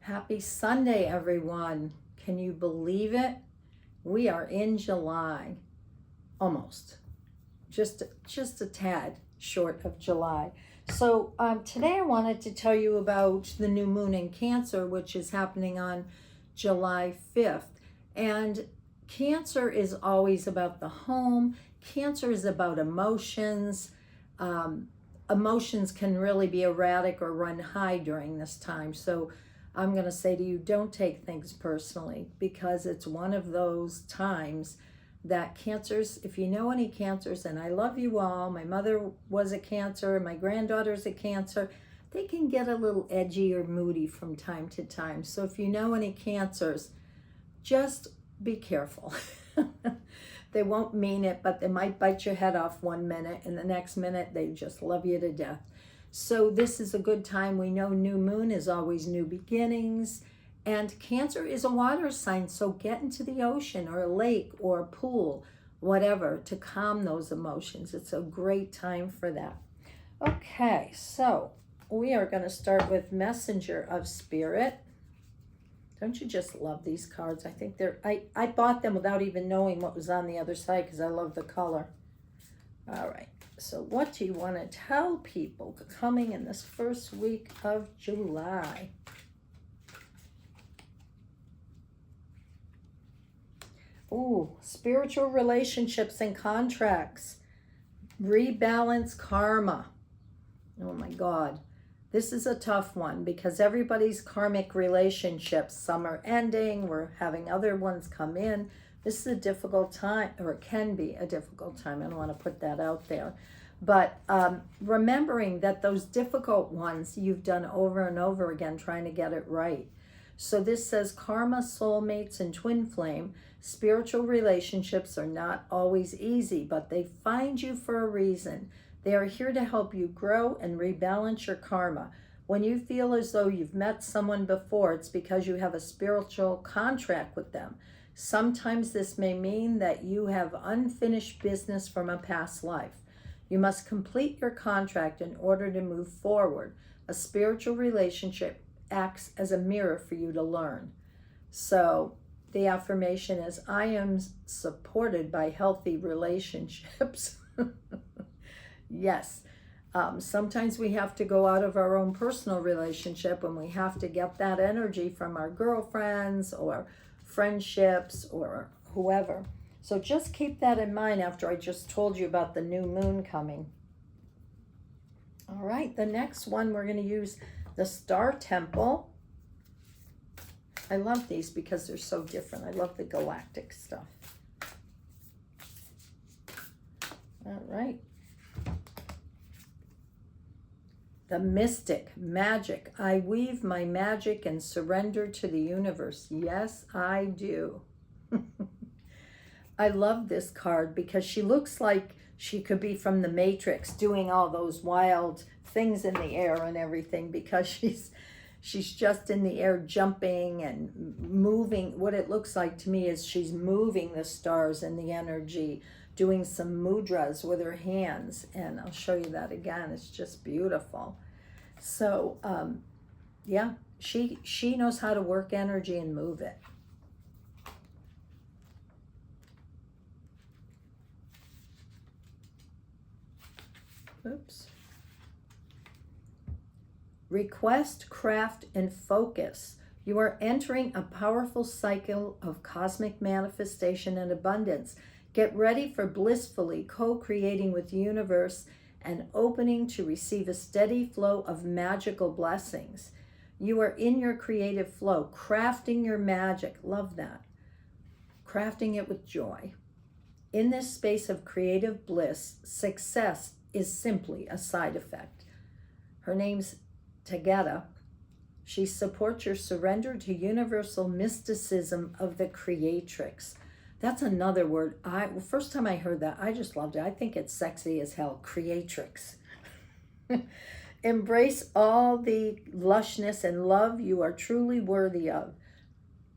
Happy Sunday, everyone. Can you believe it? We are in July. Almost. Just a tad short of July. So today I wanted to tell you about the new moon in Cancer, which is happening on July 5th. And Cancer is always about the home. Cancer is about emotions. Emotions can really be erratic or run high during this time. So I'm going to say to you, don't take things personally, because it's one of those times that Cancers, if you know any Cancers, and I love you all, my mother was a Cancer, my granddaughter's a Cancer, they can get a little edgy or moody from time to time. So if you know any Cancers, just be careful. They won't mean it, but they might bite your head off one minute, and the next minute they just love you to death. So this is a good time. We know new moon is always new beginnings, and Cancer is a water sign, so get into the ocean or a lake or a pool, whatever, to calm those emotions. It's a great time for that. Okay, so we are going to start with Messenger of Spirit. Don't you just love these cards? I think I bought them without even knowing what was on the other side because I love the color. All right. So what do you want to tell people coming in this first week of July? Ooh, spiritual relationships and contracts. Rebalance karma. Oh my God. This is a tough one because everybody's karmic relationships, some are ending, we're having other ones come in. This is a difficult time, or it can be a difficult time. I don't want to put that out there. But remembering that those difficult ones you've done over and over again, trying to get it right. So this says karma, soulmates, and twin flame. Spiritual relationships are not always easy, but they find you for a reason. They are here to help you grow and rebalance your karma. When you feel as though you've met someone before, it's because you have a spiritual contract with them. Sometimes this may mean that you have unfinished business from a past life. You must complete your contract in order to move forward. A spiritual relationship acts as a mirror for you to learn. So the affirmation is, I am supported by healthy relationships. Yes. Sometimes we have to go out of our own personal relationship and we have to get that energy from our girlfriends or friendships or whoever. So just keep that in mind after I just told you about the new moon coming. All right, the next one we're going to use the Star Temple. I love these because they're so different. I love the galactic stuff. All right. The Mystic, magic. I weave my magic and surrender to the universe. Yes, I do. I love this card because she looks like she could be from the Matrix doing all those wild things in the air and everything, because she's just in the air jumping and moving. What it looks like to me is she's moving the stars and the energy, doing some mudras with her hands, and I'll show you that again. It's just beautiful. So yeah, she knows how to work energy and move it. Oops. Request, craft, and focus. You are entering a powerful cycle of cosmic manifestation and abundance. Get ready for blissfully co-creating with the universe and opening to receive a steady flow of magical blessings. You are in your creative flow, crafting your magic. Love that. Crafting it with joy. In this space of creative bliss, success is simply a side effect. Her name's Tagata. She supports your surrender to universal mysticism of the creatrix. That's another word. First time I heard that, I just loved it. I think it's sexy as hell. Creatrix. Embrace all the lushness and love you are truly worthy of.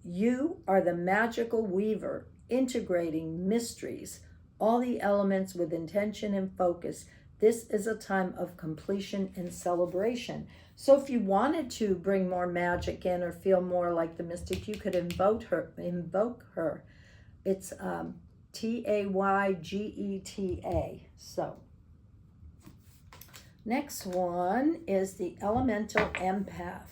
You are the magical weaver, integrating mysteries, all the elements with intention and focus. This is a time of completion and celebration. So if you wanted to bring more magic in or feel more like the mystic, you could invoke her. It's Taygeta. So next one is the elemental empath.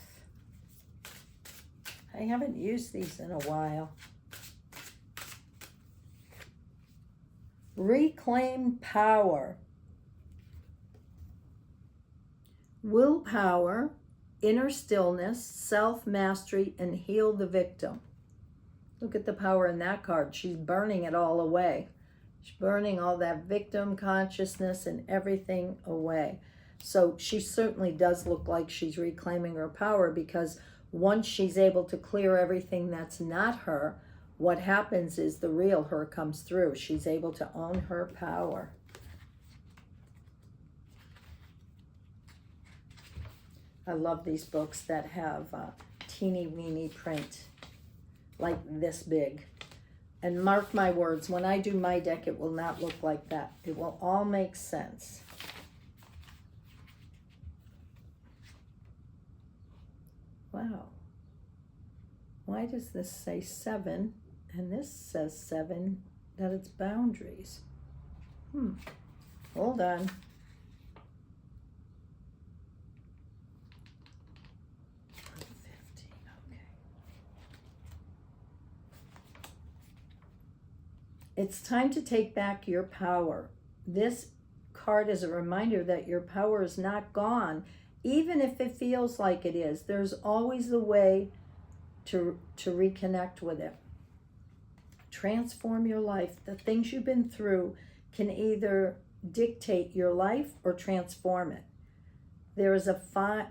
I haven't used these in a while. Reclaim power. Willpower, inner stillness, self-mastery, and heal the victim. Look at the power in that card. She's burning it all away. She's burning all that victim consciousness and everything away. So she certainly does look like she's reclaiming her power, because once she's able to clear everything that's not her, what happens is the real her comes through. She's able to own her power. I love these books that have teeny weeny print, like this big. And mark my words, when I do my deck, it will not look like that. It will all make sense. Wow. Why does this say 7 and this says 7, that it's boundaries? Hold on. It's time to take back your power. This card is a reminder that your power is not gone, even if it feels like it is. There's always a way to reconnect with it. Transform your life. The things you've been through can either dictate your life or transform it. There is a fire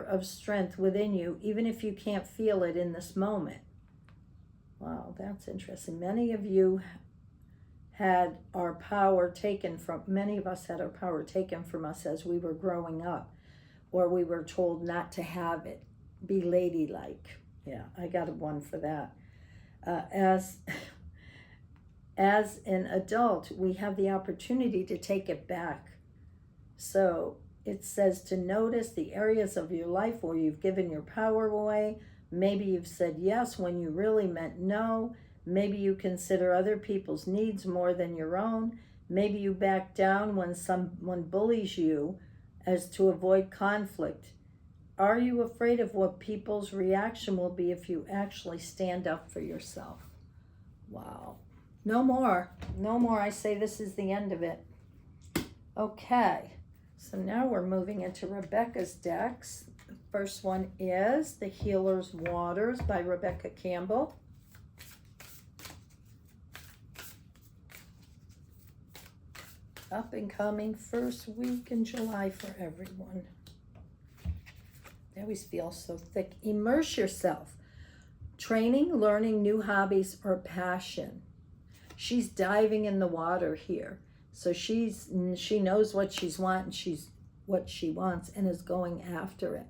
of strength within you, even if you can't feel it in this moment. Wow, that's interesting. Many of you had our power taken from, many of us had our power taken from us as we were growing up, or we were told not to have it. Be ladylike. Yeah, I got a 1 for that. As an adult, we have the opportunity to take it back. So it says to notice the areas of your life where you've given your power away. Maybe you've said yes when you really meant no. Maybe you consider other people's needs more than your own. Maybe you back down when someone bullies you as to avoid conflict. Are you afraid of what people's reaction will be if you actually stand up for yourself? Wow. No more. No more. I say this is the end of it. Okay. So now we're moving into Rebecca's decks. The first one is The Healer's Waters by Rebecca Campbell. Up and coming first week in July for everyone. They always feel so thick. Immerse yourself. Training, learning new hobbies, or passion. She's diving in the water here. So she knows what what she wants and is going after it.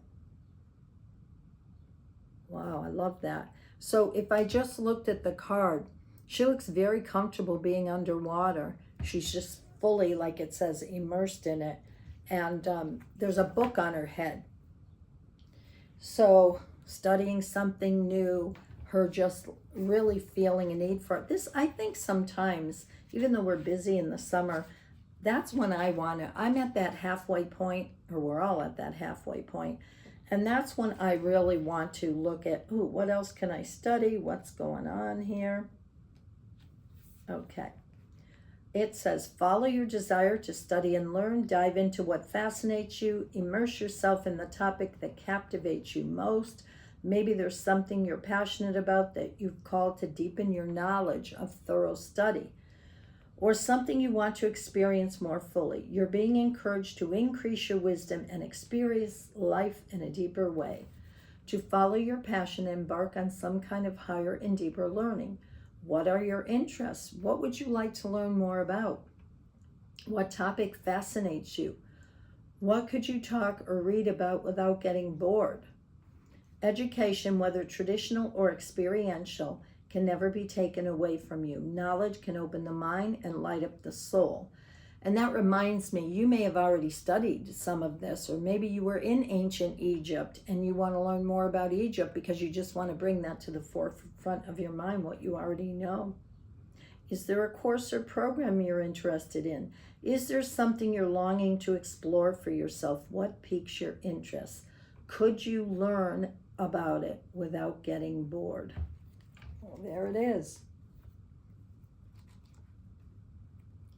Wow, I love that. So if I just looked at the card, she looks very comfortable being underwater. She's just fully, like it says, immersed in it. And there's a book on her head. So studying something new, her just really feeling a need for it. This, I think sometimes, even though we're busy in the summer, that's when I'm at that halfway point, or we're all at that halfway point. And that's when I really want to look at, ooh, what else can I study? What's going on here? Okay. It says, follow your desire to study and learn, dive into what fascinates you, immerse yourself in the topic that captivates you most. Maybe there's something you're passionate about that you've called to deepen your knowledge of thorough study, or something you want to experience more fully. You're being encouraged to increase your wisdom and experience life in a deeper way. To follow your passion, embark on some kind of higher and deeper learning. What are your interests? What would you like to learn more about? What topic fascinates you? What could you talk or read about without getting bored? Education, whether traditional or experiential, can never be taken away from you. Knowledge can open the mind and light up the soul. And that reminds me, you may have already studied some of this, or maybe you were in ancient Egypt and you want to learn more about Egypt because you just want to bring that to the forefront of your mind, what you already know. Is there a course or program you're interested in? Is there something you're longing to explore for yourself? What piques your interest? Could you learn about it without getting bored? Well, there it is.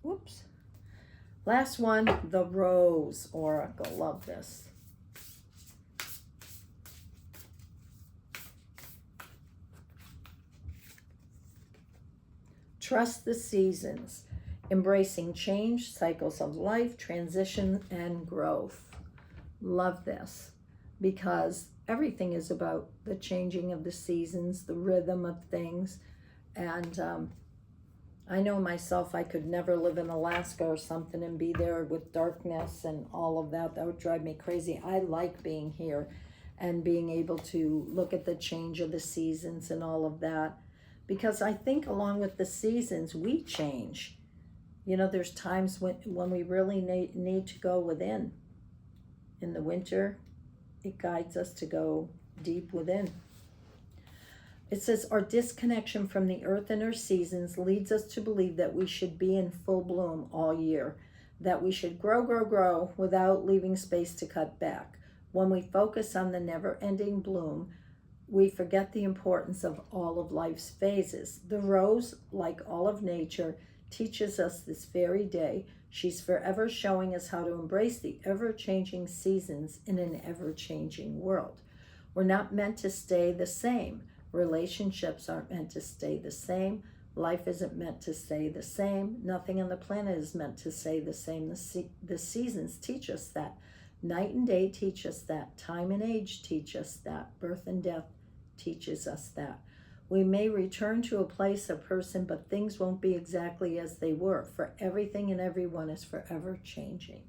Whoops. Last one, the Rose Oracle. Love this. Trust the seasons, embracing change, cycles of life, transition, and growth. Love this, because everything is about the changing of the seasons, the rhythm of things. And I know myself, I could never live in Alaska or something and be there with darkness and all of that. That would drive me crazy. I like being here and being able to look at the change of the seasons and all of that. Because I think along with the seasons, we change. You know, there's times when we really need to go within. In the winter, it guides us to go deep within. It says, our disconnection from the earth and her seasons leads us to believe that we should be in full bloom all year, that we should grow without leaving space to cut back. When we focus on the never-ending bloom, we forget the importance of all of life's phases. The rose, like all of nature, teaches us this very day. She's forever showing us how to embrace the ever-changing seasons in an ever-changing world. We're not meant to stay the same. Relationships aren't meant to stay the same. Life isn't meant to stay the same. Nothing on the planet is meant to stay the same. The seasons teach us that. Night and day teach us that. Time and age teach us that. Birth and death teaches us that. We may return to a place, a person, but things won't be exactly as they were, for everything and everyone is forever changing.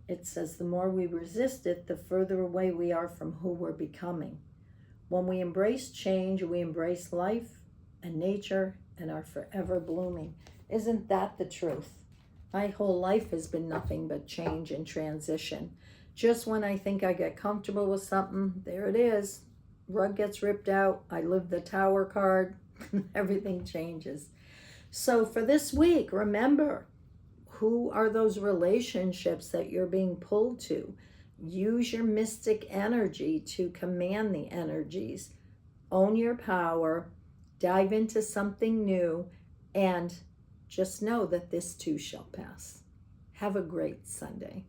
It says the more we resist it, the further away we are from who we're becoming. When we embrace change, we embrace life and nature and are forever blooming. Isn't that the truth? My whole life has been nothing but change and transition. Just when I think I get comfortable with something, there it is. Rug gets ripped out. I live the Tower card. Everything changes. So for this week, remember, who are those relationships that you're being pulled to? Use your mystic energy to command the energies. Own your power. Dive into something new. And just know that this too shall pass. Have a great Sunday.